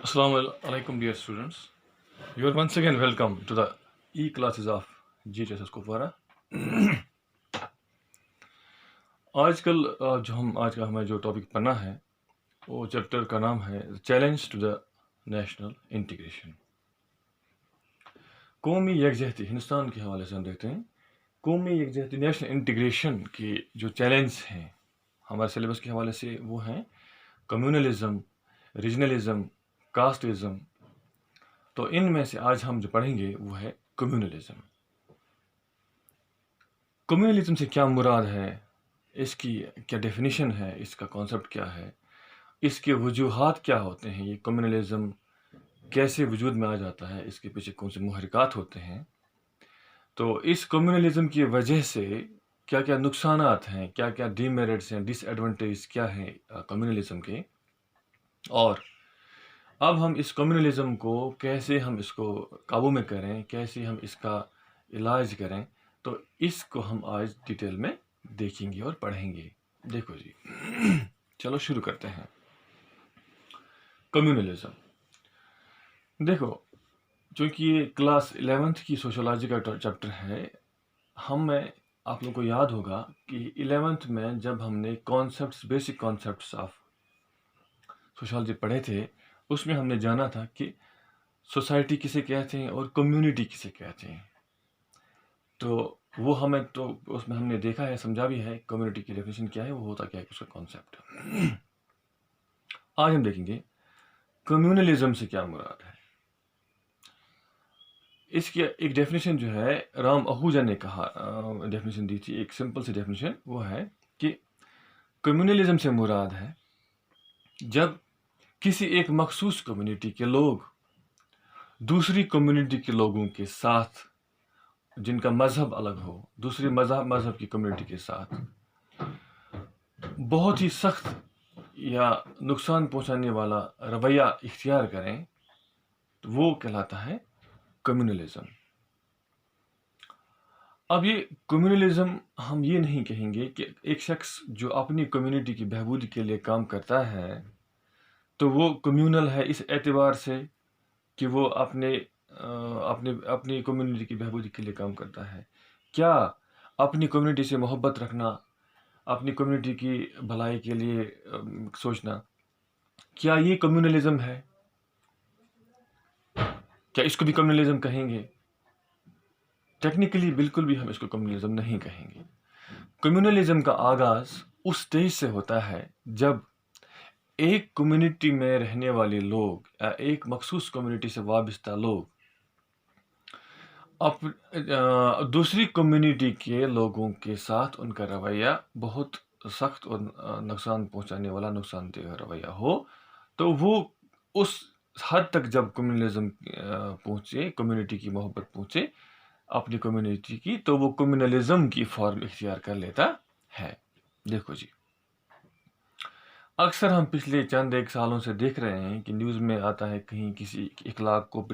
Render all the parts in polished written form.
Assalamu alaikum, dear students. You are once again welcome to the e-classes of GHS Kupwara. آج کا ہمیں جو topic پڑھنا ہے وہ چیپٹر کا نام ہے challenge to the national integration. قومی یکجہتی ہندوستان کے حوالے سے ہم دیکھتے ہیں. قومی یکجہتی نیشنل انٹیگریشن کے جو چیلنج ہیں ہمارے سلیبس کے حوالے سے وہ ہیں کمیونلزم، ریجنلزم، کاسٹزم. تو ان میں سے آج ہم جو پڑھیں گے وہ ہے کمیونلزم. کمیونلزم سے کیا مراد ہے، اس کی کیا ڈیفینیشن ہے، اس کا کانسیپٹ کیا ہے، اس کے وجوہات کیا ہوتے ہیں، یہ کمیونلزم کیسے وجود میں آ جاتا ہے، اس کے پیچھے کون سے محرکات ہوتے ہیں. تو اس کمیونلزم کی وجہ سے کیا کیا نقصانات ہیں، کیا کیا ڈی میرٹس ہیں، ڈس ایڈوانٹیج کیا ہیں کمیونلزم کے، اور اب ہم اس کمیونلزم کو کیسے ہم اس کو قابو میں کریں، کیسے ہم اس کا علاج کریں. تو اس کو ہم آج ڈیٹیل میں دیکھیں گے اور پڑھیں گے. دیکھو جی، چلو شروع کرتے ہیں. کمیونلزم دیکھو، چونکہ یہ کلاس 11th کی سوشولوجی کا چیپٹر ہے، آپ لوگوں کو یاد ہوگا کہ 11th میں جب ہم نے بیسک کانسیپٹس آف سوشالوجی پڑھے تھے، اس میں ہم نے جانا تھا کہ سوسائٹی کسے کہتے ہیں اور کمیونٹی کسے کہتے ہیں. تو وہ اس میں ہم نے دیکھا ہے، سمجھا بھی ہے کمیونٹی کی ڈیفینیشن کیا ہے، وہ ہوتا کیا ہے، اس کا کانسیپٹ. آج ہم دیکھیں گے کمیونلزم سے کیا مراد ہے. اس کی ایک ڈیفینیشن جو ہے رام آہوجا نے ڈیفینیشن دی تھی، ایک سمپل سی ڈیفینیشن، وہ ہے کہ کمیونلزم سے مراد ہے جب کسی ایک مخصوص کمیونٹی کے لوگ دوسری کمیونٹی کے لوگوں کے ساتھ، جن کا مذہب الگ ہو، دوسری مذہب کی کمیونٹی کے ساتھ بہت ہی سخت یا نقصان پہنچانے والا رویہ اختیار کریں، تو وہ کہلاتا ہے کمیونلزم. اب یہ کمیونلزم ہم یہ نہیں کہیں گے کہ ایک شخص جو اپنی کمیونٹی کی بہبودی کے لیے کام کرتا ہے تو وہ کمیونل ہے اس اعتبار سے کہ وہ اپنی کمیونٹی کی بہبودی کے لیے کام کرتا ہے. کیا اپنی کمیونٹی سے محبت رکھنا، اپنی کمیونٹی کی بھلائی کے لیے سوچنا، کیا یہ کمیونلزم ہے؟ کیا اس کو بھی کمیونلزم کہیں گے؟ ٹیکنیکلی بالکل بھی ہم اس کو کمیونلزم نہیں کہیں گے. کمیونلزم کا آغاز اس سٹیج سے ہوتا ہے جب ایک کمیونٹی میں رہنے والے لوگ یا ایک مخصوص کمیونٹی سے وابستہ لوگ دوسری کمیونٹی کے لوگوں کے ساتھ ان کا رویہ بہت سخت اور نقصان پہنچانے والا، نقصان دہ رویہ ہو. تو وہ اس حد تک جب کمیونلزم پہنچے، کمیونٹی کی محبت پہنچے اپنی کمیونٹی کی، تو وہ کمیونلزم کی فارم اختیار کر لیتا ہے. دیکھو جی، اکثر ہم پچھلے چند ایک سالوں سے دیکھ رہے ہیں کہ نیوز میں آتا ہے کہیں کسی اخلاق کو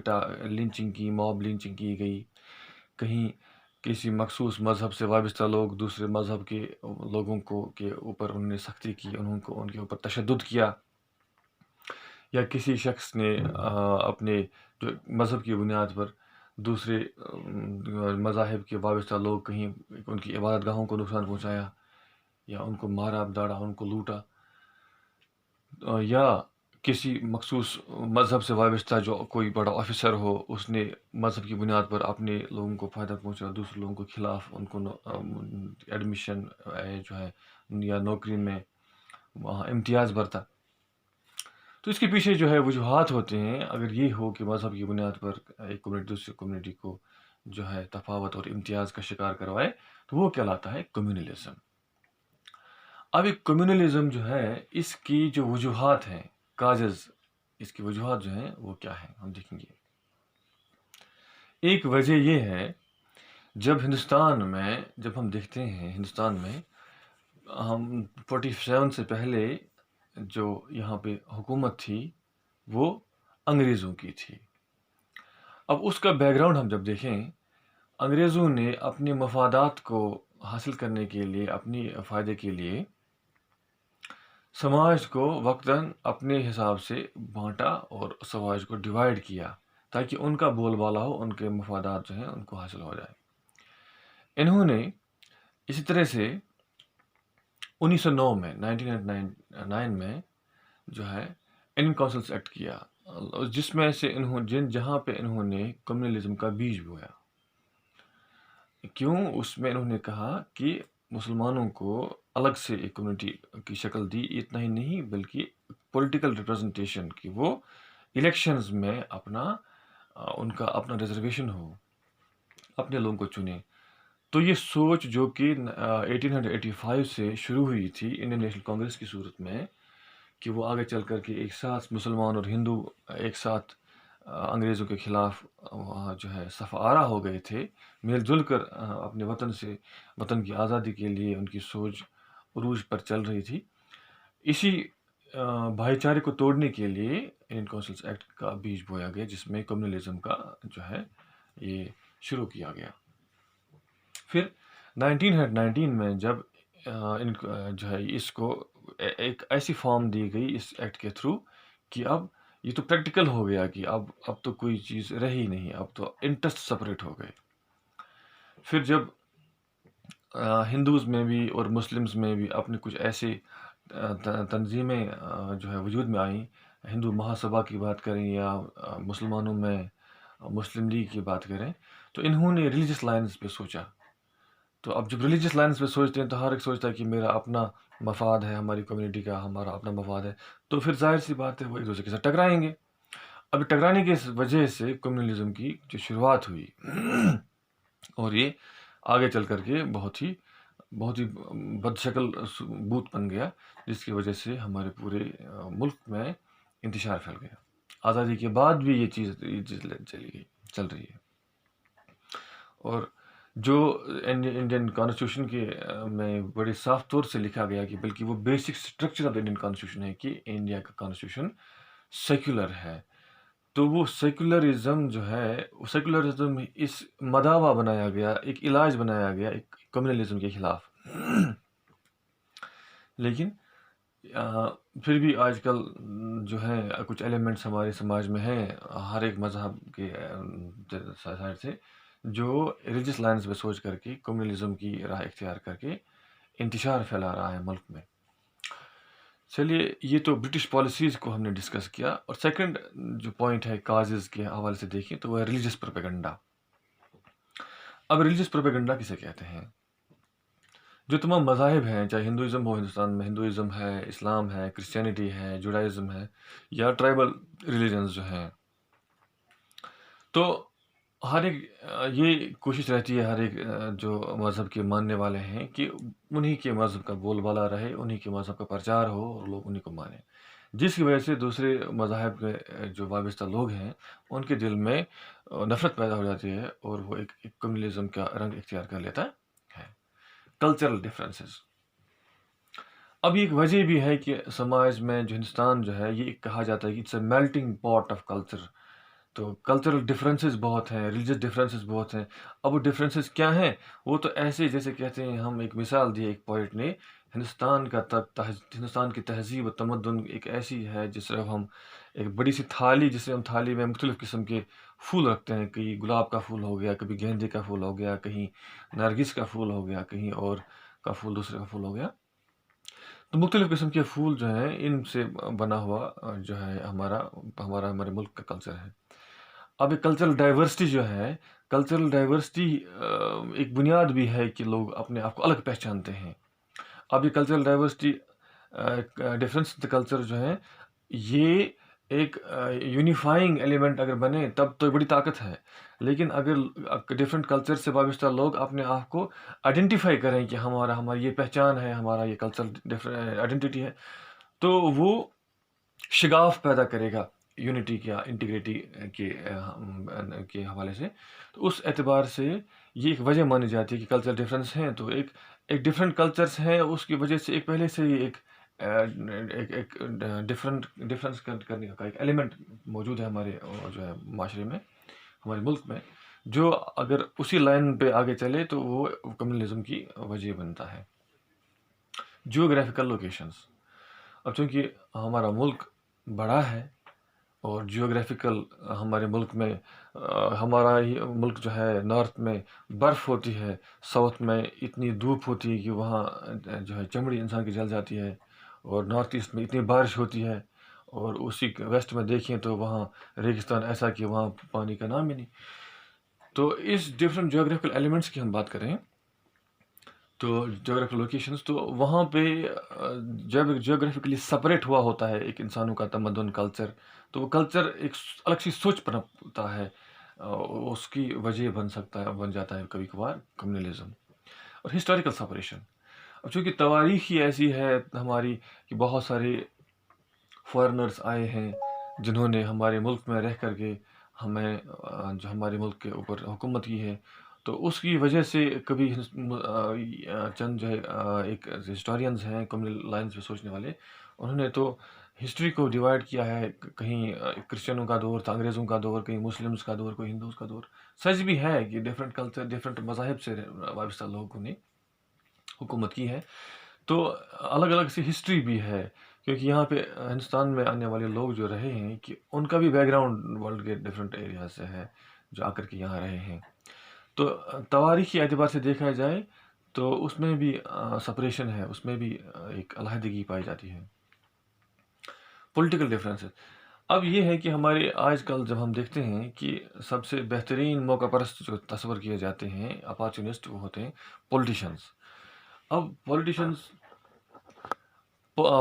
لنچنگ کی، موب لنچنگ کی گئی، کہیں کسی مخصوص مذہب سے وابستہ لوگ دوسرے مذہب کے لوگوں کے اوپر انہوں نے سختی کی، ان کے اوپر تشدد کیا، یا کسی شخص نے اپنے جو مذہب کی بنیاد پر دوسرے مذاہب کے وابستہ لوگ کہیں ان کی عبادت گاہوں کو نقصان پہنچایا، یا ان کو مارا داڑا، ان کو لوٹا، یا کسی مخصوص مذہب سے وابستہ جو کوئی بڑا آفیسر ہو، اس نے مذہب کی بنیاد پر اپنے لوگوں کو فائدہ پہنچا، دوسرے لوگوں کے خلاف ان کو ایڈمیشن جو ہے یا نوکری میں وہاں امتیاز برتا. تو اس کے پیچھے جو ہے وجوہات ہوتے ہیں. اگر یہ ہو کہ مذہب کی بنیاد پر ایک کمیونٹی دوسری کمیونٹی کو جو ہے تفاوت اور امتیاز کا شکار کروائے، تو وہ کہلاتا ہے کمیونلزم. اب ایک کمیونلزم جو ہے، اس کی جو وجوہات ہیں، کاجز، اس کی وجوہات جو ہیں وہ کیا ہیں، ہم دیکھیں گے. ایک وجہ یہ ہے، جب ہم دیکھتے ہیں ہندوستان میں ہم 47 سے پہلے جو یہاں پہ حکومت تھی وہ انگریزوں کی تھی. اب اس کا بیک گراؤنڈ ہم جب دیکھیں، انگریزوں نے اپنے مفادات کو حاصل کرنے کے لیے، اپنی فائدے کے لیے سماج کو وقتاً اپنے حساب سے بانٹا اور سماج کو ڈیوائڈ کیا تاکہ ان کا بول بالا ہو، ان کے مفادات جو ہیں ان کو حاصل ہو جائے۔ انہوں نے اسی طرح سے 1909 میں 1909 میں جو ہے انڈین کونسلس ایکٹ کیا، جس میں سے جہاں پہ انہوں نے کمیونلزم کا بیج بویا۔ کیوں؟ اس میں انہوں نے کہا کہ مسلمانوں کو الگ سے ایک کمیونٹی کی شکل دی، اتنا ہی نہیں بلکہ پولیٹیکل ریپرزنٹیشن کی، وہ الیکشنز میں ان کا اپنا ریزرویشن ہو، اپنے لوگوں کو چنے۔ تو یہ سوچ جو کہ 1885 سے شروع ہوئی تھی انڈین نیشنل کانگریس کی صورت میں، کہ وہ آگے چل کر کے ایک ساتھ مسلمان اور ہندو ایک ساتھ انگریزوں کے خلاف جو ہے صف آرا ہو گئے تھے، مل جل کر اپنے وطن کی آزادی کے لیے ان کی سوچ عروج پر چل رہی تھی۔ اسی بھائی چارے کو توڑنے کے لیے انڈین کونسلس ایکٹ کا بیج بویا گیا، جس میں کمیونلزم کا جو ہے یہ شروع کیا گیا۔ پھر 1919 میں جب جو ہے اس کو ایک ایسی فارم دی گئی اس ایکٹ کے تھرو کہ اب یہ تو پریکٹیکل ہو گیا کہ اب تو کوئی چیز رہی نہیں، اب تو انٹرسٹ سپریٹ ہو گئے۔ پھر جب ہندوز میں بھی اور مسلمز میں بھی اپنے کچھ ایسے تنظیمیں جو ہے وجود میں آئیں، ہندو مہاسبھا کی بات کریں یا مسلمانوں میں مسلم لیگ کی بات کریں، تو انہوں نے ریلیجس لائنز پہ سوچا۔ تو اب جب ریلیجس لائنز پہ سوچتے ہیں تو ہر ایک سوچتا ہے کہ میرا اپنا مفاد ہے، ہماری کمیونٹی کا ہمارا اپنا مفاد ہے، تو پھر ظاہر سی بات ہے وہ ایک دوسرے کے ساتھ ٹکرائیں گے۔ اب ٹکرانے کی وجہ سے کمیونلزم کی جو شروعات ہوئی اور یہ آگے چل کر کے بہت ہی بد شکل بوت بن گیا، جس کی وجہ سے ہمارے پورے ملک میں انتشار پھیل گیا۔ آزادی کے بعد بھی یہ چیز چل رہی ہے۔ اور جو انڈین کانسٹیٹیوشن کے میں بڑے صاف طور سے لکھا گیا کہ بلکہ وہ basic structure of Indian constitution ہے کہ انڈیا کا کانسٹیٹیوشن سیکولر ہے۔ تو وہ سیکولرزم جو ہے، سیکولرزم اس مداوا بنایا گیا، ایک علاج بنایا گیا ایک کمیونلزم کے خلاف۔ لیکن پھر بھی آج کل جو ہے کچھ ایلیمنٹس ہمارے سماج میں ہیں ہر ایک مذہب کے سائڈ سے، جو ریلیجس لائنز پہ سوچ کر کے کمیونلزم کی راہ اختیار کر کے انتشار پھیلا رہا ہے ملک میں۔ چلیے، یہ تو برٹش پالیسیز کو ہم نے ڈسکس کیا، اور سیکنڈ جو پوائنٹ ہے کازز کے حوالے سے دیکھیں تو وہ ہے ریلیجس پروپیگنڈا۔ اب ریلیجس پروپیگنڈا کسے کہتے ہیں؟ جو تمام مذاہب ہیں، چاہے ہندوازم ہو، ہندوستان میں ہندوازم ہے، اسلام ہے، کرسچینٹی ہے، جوڈائزم ہے، یا ٹرائبل ریلیجنز جو ہیں، تو ہر ایک یہ کوشش رہتی ہے ہر ایک جو مذہب کے ماننے والے ہیں کہ انہی کے مذہب کا بول بالا رہے، انہی کے مذہب کا پرچار ہو اور لوگ انہی کو مانیں، جس کی وجہ سے دوسرے مذاہب کے جو وابستہ لوگ ہیں ان کے دل میں نفرت پیدا ہو جاتی ہے اور وہ ایک کمیونلزم کا رنگ اختیار کر لیتا ہے۔ کلچرل ڈفرینسز، اب ایک وجہ بھی ہے کہ سماج میں جو ہندوستان جو ہے یہ کہا جاتا ہے کہ it's a melting part of culture, تو کلچرل ڈفرینسز بہت ہیں، ریلیجس ڈفرینسز بہت ہیں۔ اب وہ ڈفرینسز کیا ہیں؟ وہ تو ایسے جیسے کہتے ہیں، ہم ایک مثال دی ایک پوئٹ نے، ہندوستان کی تہذیب و تمدن ایک ایسی ہے جس طرح ہم ایک بڑی سی تھالی، جسے ہم تھالی میں مختلف قسم کے پھول رکھتے ہیں، کہیں گلاب کا پھول ہو گیا، کبھی گیندے کا پھول ہو گیا، کہیں نرگس کا پھول ہو گیا، کہیں اور کا پھول دوسرے کا پھول ہو گیا، تو مختلف قسم کے پھول جو ہیں ان سے بنا ہوا جو ہے ہمارے ملک کا کلچر ہے۔ اب ایک کلچرل ڈائیورسٹی جو ہے، کلچرل ڈائیورسٹی ایک بنیاد بھی ہے کہ لوگ اپنے آپ کو الگ پہچانتے ہیں۔ اب یہ کلچرل ڈائیورسٹی ڈفرینس کلچر جو ہے یہ ایک یونیفائنگ ایلیمنٹ اگر بنے تب تو بڑی طاقت ہے، لیکن اگر ڈفرینٹ کلچر سے وابستہ لوگ اپنے آپ کو آئیڈینٹیفائی کریں کہ ہماری یہ پہچان ہے، ہمارا یہ کلچرل آئیڈینٹی ہے، تو وہ شگاف پیدا کرے گا یونٹی یا انٹیگریٹی کے حوالے سے۔ تو اس اعتبار سے یہ ایک وجہ مانی جاتی ہے کہ کلچر ڈفرینس ہیں، تو ایک ڈفرینٹ کلچرس ہیں، اس کی وجہ سے ایک پہلے سے ہی ایک ڈفرینس کرنے کا ایک ایلیمنٹ موجود ہے ہمارے جو ہے معاشرے میں، ہمارے ملک میں، جو اگر اسی لائن پہ آگے چلے تو وہ کمیونلزم کی وجہ بنتا ہے۔ جیوگرافیکل لوکیشنز، اب چونکہ ہمارا ملک بڑا ہے اور جیوگرافیکل ہمارے ملک میں ہمارا ہی ملک جو ہے نارتھ میں برف ہوتی ہے، ساؤتھ میں اتنی دھوپ ہوتی ہے کہ وہاں جو ہے چمڑی انسان کی جل جاتی ہے، اور نارتھ ایسٹ میں اتنی بارش ہوتی ہے، اور اسی ویسٹ میں دیکھیں تو وہاں ریگستان ایسا کہ وہاں پانی کا نام ہی نہیں. تو اس ڈفرینٹ جیوگرافیکل ایلیمنٹس کی ہم بات کریں تو جیوگرافیکل لوکیشنز، تو وہاں پہ جب جیوگرافیکلی سپریٹ ہوا ہوتا ہے ایک انسانوں کا تمدن کلچر، تو وہ کلچر ایک الگ سی سوچ پنپتا ہے، اس کی وجہ بن جاتا ہے کبھی کبھار کمیونلزم اور ہسٹوریکل سپریشن. اب چونکہ تواریخ ہی ایسی ہے ہماری کہ بہت سارے فارنرز آئے ہیں جنہوں نے ہمارے ملک میں رہ کر کے ہمیں جو ہمارے ملک کے اوپر حکومت کی ہے، تو اس کی وجہ سے کبھی چند جو ہے ایک ہسٹورینز ہیں کمیونل لائنز پہ سوچنے والے، انہوں نے تو ہسٹری کو ڈیوائڈ کیا ہے، کہیں کرسچنوں کا دور تھا، انگریزوں کا دور، کہیں مسلمس کا دور، کوئی ہندوز کا دور. سچ بھی ہے کہ ڈفرینٹ کلچر ڈفرینٹ مذاہب سے وابستہ لوگوں نے حکومت کی ہے، تو الگ الگ سی ہسٹری بھی ہے، کیونکہ یہاں پہ ہندوستان میں آنے والے لوگ جو رہے ہیں کہ ان کا بھی بیک گراؤنڈ ورلڈ کے ڈفرینٹ ایریاز سے ہے جو آ کر کے یہاں رہے ہیں. تو تواریخی اعتبار سے دیکھا جائے تو اس میں بھی سپریشن ہے، اس میں بھی ایک علیحدگی پائی جاتی ہے. پولیٹیکل ڈفرینسز اب یہ ہے کہ ہمارے آج کل جب ہم دیکھتے ہیں کہ سب سے بہترین موقع پرست جو تصور کیے جاتے ہیں اپارچونسٹ، وہ ہوتے ہیں پولیٹیشنز. اب پولیٹیشنز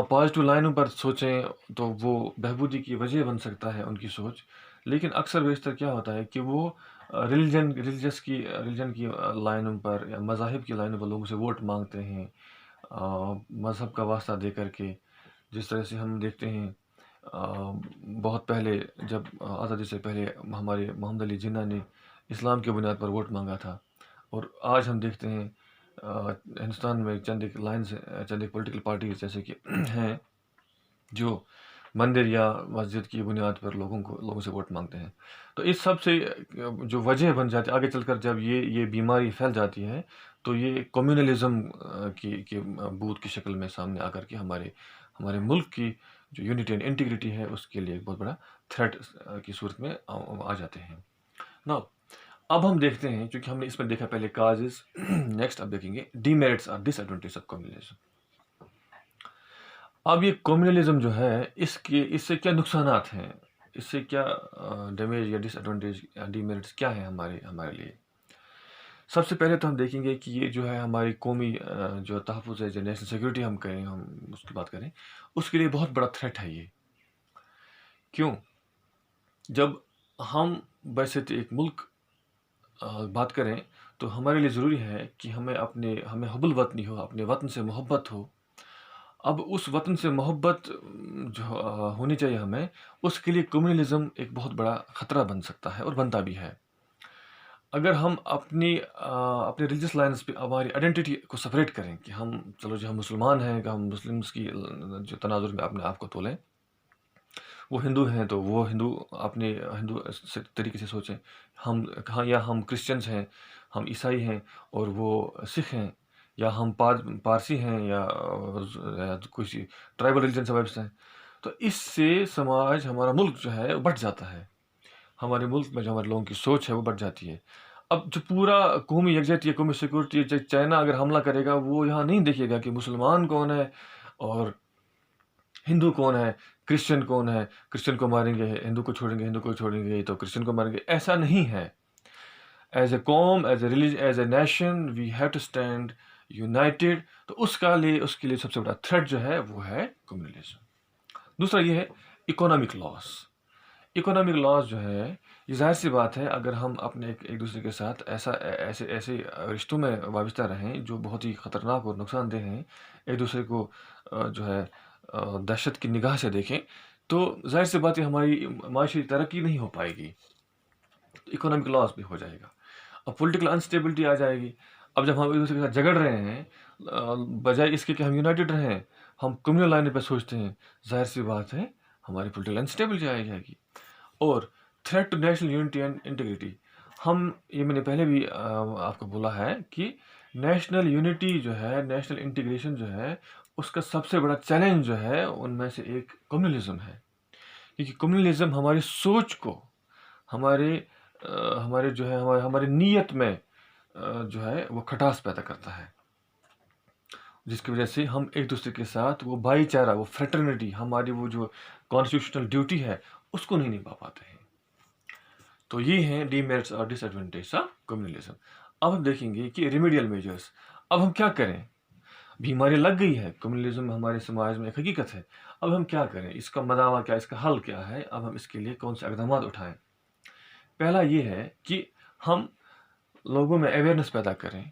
پازیٹیو لائنوں پر سوچیں تو وہ بہبودی کی وجہ بن سکتا ہے ان کی سوچ، لیکن اکثر بیشتر کیا ہوتا ہے کہ وہ ریلیجن کی لائنوں پر یا مذاہب کی لائنوں پر لوگوں سے ووٹ مانگتے ہیں مذہب کا واسطہ دے کر کے. جس طرح سے ہم دیکھتے ہیں بہت پہلے جب آزادی سے پہلے ہمارے محمد علی جناح نے اسلام کی بنیاد پر ووٹ مانگا تھا، اور آج ہم دیکھتے ہیں ہندوستان میں چند ایک لائنز چند ایک پولیٹیکل پارٹیز جیسے کہ ہیں جو مندر یا مسجد کی بنیاد پر لوگوں سے ووٹ مانگتے ہیں. تو اس سب سے جو وجہ بن جاتی ہے آگے چل کر جب یہ بیماری پھیل جاتی ہے، تو یہ کمیونلزم کی بوت کی شکل میں سامنے آ کر کے ہمارے ملک کی جو یونٹی اینڈ انٹیگریٹی ہے اس کے لیے ایک بہت بڑا تھریٹ کی صورت میں آ جاتے ہیں. نا اب ہم دیکھتے ہیں، چونکہ ہم نے اس میں دیکھا پہلے کازز، نیکسٹ اب دیکھیں گے ڈی میرٹس اور ڈس ایڈوانٹیج آف کمیونلزم. اب یہ کمیونلزم جو ہے اس سے کیا نقصانات ہیں، اس سے کیا ڈیمیج یا ڈس ایڈوانٹیج یا ڈی میرٹس کیا ہیں ہمارے لیے. سب سے پہلے تو ہم دیکھیں گے کہ یہ جو ہے ہماری قومی جو تحفظ ہے، جو نیشنل سیکورٹی ہم اس کی بات کریں، اس کے لیے بہت بڑا تھریٹ ہے یہ. کیوں؟ جب ہم بحیثیت ایک ملک بات کریں تو ہمارے لیے ضروری ہے کہ ہمیں حب الوطنی ہو، اپنے وطن سے محبت ہو. اب اس وطن سے محبت جو ہونی چاہیے ہمیں، اس کے لیے کمیونلزم ایک بہت بڑا خطرہ بن سکتا ہے اور بنتا بھی ہے. اگر ہم اپنے ریلیجس لائنس پہ ہماری آئیڈینٹی کو سپریٹ کریں کہ ہم مسلمان ہیں، کہ ہم مسلمس کی جو تناظر میں اپنے آپ کو تولیں، وہ ہندو ہیں تو وہ اپنے ہندو طریقے سے سوچیں، یا ہم کرسچنس ہیں، ہم عیسائی ہیں اور وہ سکھ ہیں، یا ہم پارسی ہیں یا کچھ ٹرائبل ریلیجن سے وابستہ ہیں. تو اس سے سماج، ہمارا ملک جو ہے بٹ جاتا ہے. ہمارے ملک میں جو ہمارے لوگوں کی سوچ ہے وہ بڑھ جاتی ہے. اب جو پورا قومی یکجہتی ہے، قومی سیکورٹی، چائنا اگر حملہ کرے گا وہ یہاں نہیں دیکھے گا کہ مسلمان کون ہے اور ہندو کون ہے، کرسچن کون ہے. کرسچن کو ماریں گے، ہندو کو چھوڑیں گے تو کرسچن کو ماریں گے. ایسا نہیں ہے. ایز اے قوم، as a religion, as a nation, we have to stand united. تو اس کے لیے سب سے بڑا تھریٹ جو ہے وہ ہے کمیونلزم. دوسرا یہ ہے اکنامک لاس جو ہے، یہ ظاہر سی بات ہے اگر ہم اپنے ایک دوسرے کے ساتھ ایسے رشتوں میں وابستہ رہیں جو بہت ہی خطرناک اور نقصان دہ ہیں، ایک دوسرے کو جو ہے دہشت کی نگاہ سے دیکھیں، تو ظاہر سی بات ہے ہماری معاشی ترقی نہیں ہو پائے گی، اکنامک لاس بھی ہو جائے گا. اب پولیٹیکل انسٹیبلٹی آ جائے گی. اب جب ہم ایک دوسرے کے ساتھ جگڑ رہے ہیں، بجائے اس کے کہ ہم یونائٹڈ رہیں، ہم کمیونل لائن پہ سوچتے ہیں، ظاہر سی بات ہے ہماری پولیٹیکل انسٹیبلٹی آ جائے گی. اور threat to national unity and integrity, یہ میں نے پہلے بھی آپ کو بولا ہے کہ نیشنل یونٹی جو ہے، نیشنل انٹیگریشن جو ہے، اس کا سب سے بڑا چیلنج جو ہے ان میں سے ایک کمیونلزم ہے، کیونکہ کمیونلزم ہماری سوچ کو، ہمارے جو ہے ہماری نیت میں جو ہے وہ کھٹاس پیدا کرتا ہے، جس کی وجہ سے ہم ایک دوسرے کے ساتھ وہ بھائی چارہ، وہ فریٹرنیٹی، ہماری وہ جو کانسٹیٹیوشنل ڈیوٹی ہے اس کو نہیں نبھا پاتے ہیں۔ تو یہ ہیں ڈی میرٹس اور ڈس ایڈوانٹیج آف کمیونلزم۔ اب ہم دیکھیں گے کہ ریمیڈیل میجرس، اب ہم کیا کریں؟ بیماری لگ گئی ہے، کمیونلزم ہمارے سماج میں ایک حقیقت ہے، اب ہم کیا کریں؟ اس کا مداوع کیا، اس کا حل کیا ہے؟ اب ہم اس کے لیے کون سے اقدامات اٹھائیں؟ پہلا یہ ہے کہ ہم لوگوں میں اویئرنیس پیدا کریں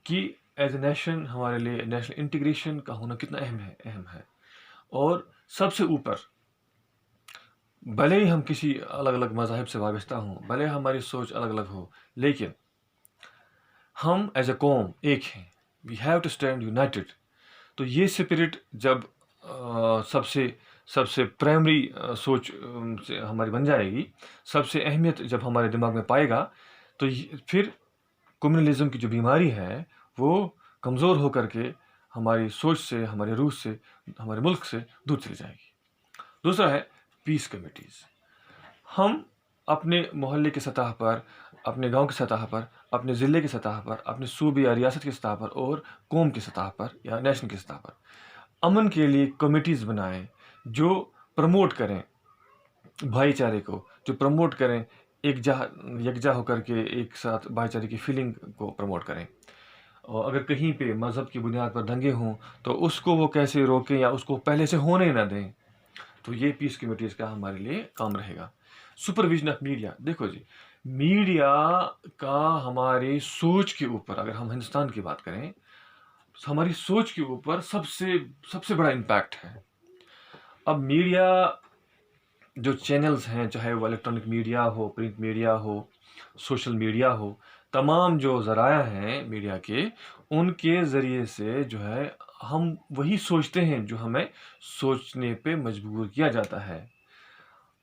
کہ ایز اے نیشن ہمارے لیے نیشنل انٹیگریشن کا ہونا کتنا اہم ہے، اور سب سے اوپر، بھلے ہی ہم کسی الگ الگ مذاہب سے وابستہ ہوں، بھلے ہماری سوچ الگ الگ ہو، لیکن ہم ایز اے قوم ایک ہیں، we have to stand united. تو یہ اسپرٹ جب سب سے پرائمری سوچ سے ہماری بن جائے گی، سب سے اہمیت جب ہمارے دماغ میں پائے گا، تو پھر کمیونلزم کی جو بیماری ہے وہ کمزور ہو کر کے ہماری سوچ سے، ہمارے روح سے، ہمارے ملک سے دور چلی جائے گی۔ دوسرا ہے پیس کمیٹیز۔ ہم اپنے محلے کی سطح پر، اپنے گاؤں کی سطح پر، اپنے ضلع کی سطح پر، اپنے صوبے یا ریاست کی سطح پر، اور قوم کی سطح پر یا نیشن کی سطح پر امن کے لیے کمیٹیز بنائیں جو پروموٹ کریں بھائی چارے کو، جو پروموٹ کریں یکجا ہو کر کے ایک ساتھ بھائی چارے کی فیلنگ کو پروموٹ کریں۔ اور اگر کہیں پہ مذہب کی بنیاد پر دنگے ہوں تو اس کو وہ کیسے روکیں یا اس کو پہلے سے ہونے نہ دیں۔ تو یہ پیس کمیٹیز کا ہمارے لیے کام رہے گا۔ سپرویژن آف میڈیا، دیکھو جی، میڈیا کا ہماری سوچ کے اوپر، اگر ہم ہندوستان کی بات کریں، ہماری سوچ کے اوپر سب سے بڑا امپیکٹ ہے۔ اب میڈیا جو چینلز ہیں، چاہے وہ الیکٹرانک میڈیا ہو، پرنٹ میڈیا ہو، سوشل میڈیا ہو، تمام جو ذرائع ہیں میڈیا کے، ان کے ذریعے سے جو ہے ہم وہی سوچتے ہیں جو ہمیں سوچنے پہ مجبور کیا جاتا ہے۔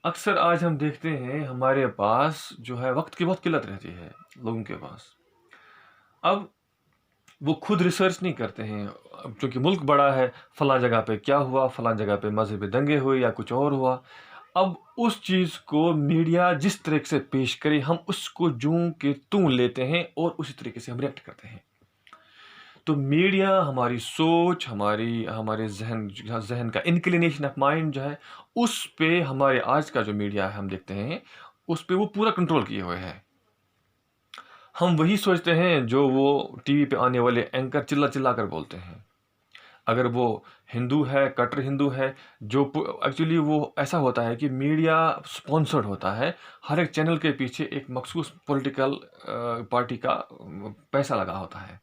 اکثر آج ہم دیکھتے ہیں ہمارے پاس جو ہے وقت کی بہت قلت رہتی ہے لوگوں کے پاس۔ اب وہ خود ریسرچ نہیں کرتے ہیں، چونکہ ملک بڑا ہے، فلاں جگہ پہ کیا ہوا، فلاں جگہ پہ مذہبی دنگے ہوئے یا کچھ اور ہوا۔ اب اس چیز کو میڈیا جس طریقے سے پیش کرے، ہم اس کو جوں کے توں لیتے ہیں اور اسی طریقے سے ہم ریئیکٹ کرتے ہیں۔ تو میڈیا ہماری سوچ، ہمارے ذہن کا انکلینیشن آف مائنڈ جو ہے، اس پہ ہمارے آج کا جو میڈیا ہے ہم دیکھتے ہیں، اس پہ وہ پورا کنٹرول کیے ہوئے ہے۔ ہم وہی سوچتے ہیں جو وہ ٹی وی پہ آنے والے اینکر چلا چلا کر بولتے ہیں۔ اگر وہ ہندو ہے، کٹر ہندو ہے، جو ایکچولی وہ ایسا ہوتا ہے کہ میڈیا سپانسرڈ ہوتا ہے، ہر ایک چینل کے پیچھے ایک مخصوص پولیٹیکل پارٹی کا پیسہ لگا ہوتا ہے۔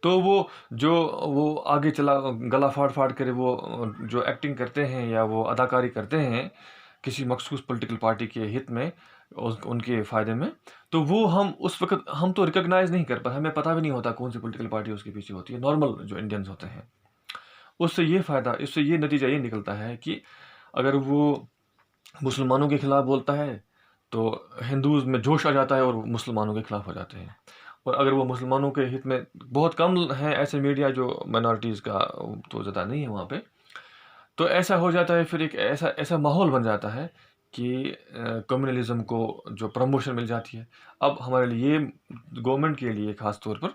تو وہ آگے چلا گلا پھاڑ کر وہ جو ایکٹنگ کرتے ہیں یا وہ اداکاری کرتے ہیں کسی مخصوص پولیٹیکل پارٹی کے ہت میں، ان کے فائدے میں، تو وہ ہم اس وقت ہم تو ریکگنائز نہیں کر پاتے، ہمیں پتہ بھی نہیں ہوتا کون سی پولیٹیکل پارٹی اس کے پیچھے ہوتی ہے۔ نارمل جو انڈینز ہوتے ہیں، اس سے یہ نتیجہ یہ نکلتا ہے کہ اگر وہ مسلمانوں کے خلاف بولتا ہے تو ہندوز میں جوش آ جاتا ہے اور مسلمانوں کے خلاف ہو جاتے ہیں، اور اگر وہ مسلمانوں کے ہت میں، بہت کم ہیں ایسے میڈیا جو مائنارٹیز کا تو زیادہ نہیں ہے وہاں پہ، تو ایسا ہو جاتا ہے، پھر ایک ایسا ماحول بن جاتا ہے کہ کمیونلزم کو جو پروموشن مل جاتی ہے۔ اب ہمارے لیے گورنمنٹ کے لیے خاص طور پر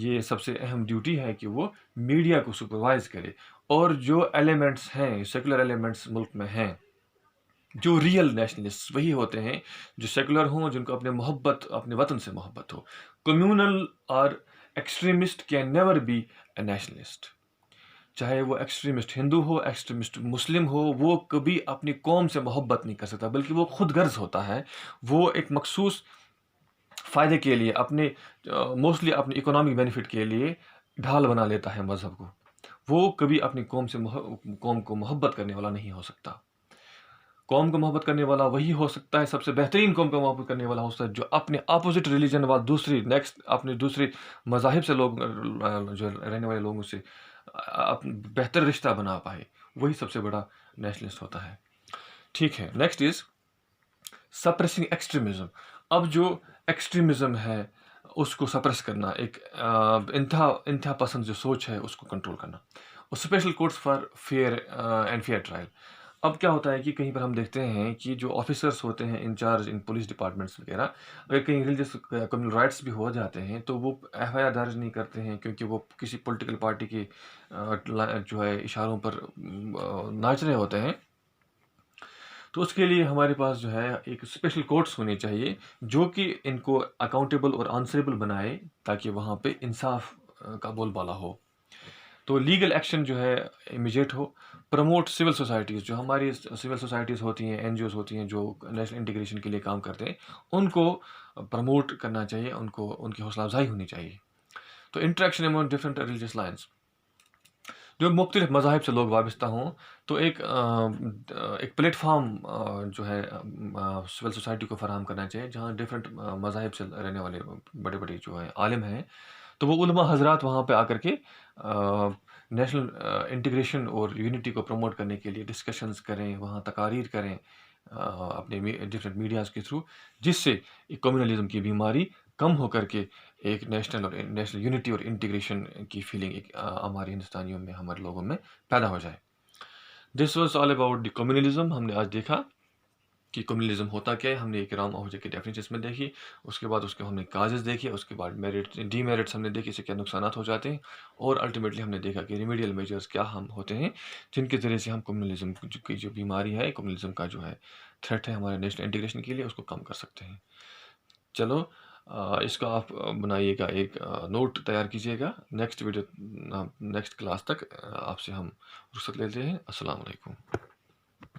یہ سب سے اہم ڈیوٹی ہے کہ وہ میڈیا کو سپروائز کرے، اور جو ایلیمنٹس ہیں، سیکولر ایلیمنٹس ملک میں ہیں، جو ریئل نیشنلسٹ وہی ہوتے ہیں جو سیکولر ہوں، جن کو اپنے وطن سے محبت ہو۔ کمیونل اور extremist can never be a nationalist. چاہے وہ ایکسٹریمسٹ ہندو ہو، ایکسٹریمسٹ مسلم ہو، وہ کبھی اپنی قوم سے محبت نہیں کر سکتا، بلکہ وہ خود غرض ہوتا ہے۔ وہ ایک مخصوص فائدے کے لیے، موسٹلی اپنی اکنامک بینیفٹ کے لیے ڈھال بنا لیتا ہے مذہب کو۔ وہ کبھی اپنی قوم کو محبت کرنے والا نہیں ہو سکتا۔ قوم کو محبت کرنے والا وہی ہو سکتا ہے، سب سے بہترین قوم کو محبت کرنے والا ہو سکتا ہے جو اپنے اپوزٹ ریلیجن اپنے دوسری مذاہب سے جو رہنے والے لوگوں سے بہتر رشتہ بنا پائے، وہی سب سے بڑا نیشنلسٹ ہوتا ہے۔ ٹھیک ہے، نیکسٹ از سپریسنگ ایکسٹریمزم۔ اب جو ایکسٹریمزم ہے اس کو سپریس کرنا، ایک انتہا پسند جو سوچ ہے اس کو کنٹرول کرنا، اور special courts for fair and fair trial. اب کیا ہوتا ہے کہ کہیں پر ہم دیکھتے ہیں کہ جو آفیسرس ہوتے ہیں انچارج ان پولیس ڈپارٹمنٹس وغیرہ، اگر کہیں ریلیجس کمیونل رائٹس بھی ہو جاتے ہیں تو وہ ایف آئی آر درج نہیں کرتے ہیں، کیونکہ وہ کسی پولیٹیکل پارٹی کے جو ہے اشاروں پر ناچ رہے ہوتے ہیں. تو اس کے لیے ہمارے پاس جو ہے ایک اسپیشل کورٹس ہونی چاہیے جو کہ ان کو اکاؤنٹیبل اور آنسریبل بنائے، تاکہ وہاں پہ انصاف کا بول بالا ہو. تو لیگل ایکشن جو ہے امیجیٹ ہو. پروموٹ سول سوسائٹیز، جو ہماری سول سوسائٹیز ہوتی ہیں، این جی اوز ہوتی ہیں جو نیشنل انٹیگریشن کے لیے کام کرتے ہیں، ان کو پروموٹ کرنا چاہیے، ان کی حوصلہ افزائی ہونی چاہیے. تو انٹریکشن امونگ ڈفرینٹ ریلیجیس لائنس، جو مختلف مذاہب سے لوگ وابستہ ہوں، تو ایک پلیٹ فارم جو ہے سول سوسائٹی کو فراہم کرنا چاہیے، جہاں ڈفرینٹ مذاہب سے رہنے والے بڑے بڑے جو ہیں عالم ہیں، تو وہ علماء حضرات وہاں پہ آ کر کے نیشنل انٹیگریشن اور یونٹی کو پروموٹ کرنے کے لیے ڈسکشنز کریں، وہاں تقاریر کریں اپنے ڈفرینٹ میڈیاز کے تھرو، جس سے کمیونلزم کی بیماری کم ہو کر کے ایک نیشنل یونٹی اور انٹیگریشن کی فیلنگ ایک ہمارے ہندوستانیوں میں، ہمارے لوگوں میں پیدا ہو جائے. This was all about the communalism. ہم نے آج دیکھا کہ کمیونلزم ہوتا کیا ہے. ہم نے ایک رام آہوجہ کی ڈیفینیشنس میں دیکھی، اس کے بعد اس کے ہم نے کازز دیکھے، اس کے بعد میرٹ ڈی میرٹس ہم نے دیکھے، اس سے کیا نقصانات ہو جاتے ہیں، اور الٹیمیٹلی ہم نے دیکھا کہ ریمیڈیل میجرز کیا ہم ہوتے ہیں جن کے ذریعے سے ہم کمیونلزم کی جو بیماری ہے، کمیونلزم کا جو ہے تھریٹ ہے ہمارے نیشنل انٹیگریشن کے لیے، اس کو کم کر سکتے ہیں. چلو اس کا آپ بنائیے گا، ایک نوٹ تیار کیجیے گا. نیکسٹ کلاس تک آپ سے ہم رخصت لیتے ہیں. السلام علیکم.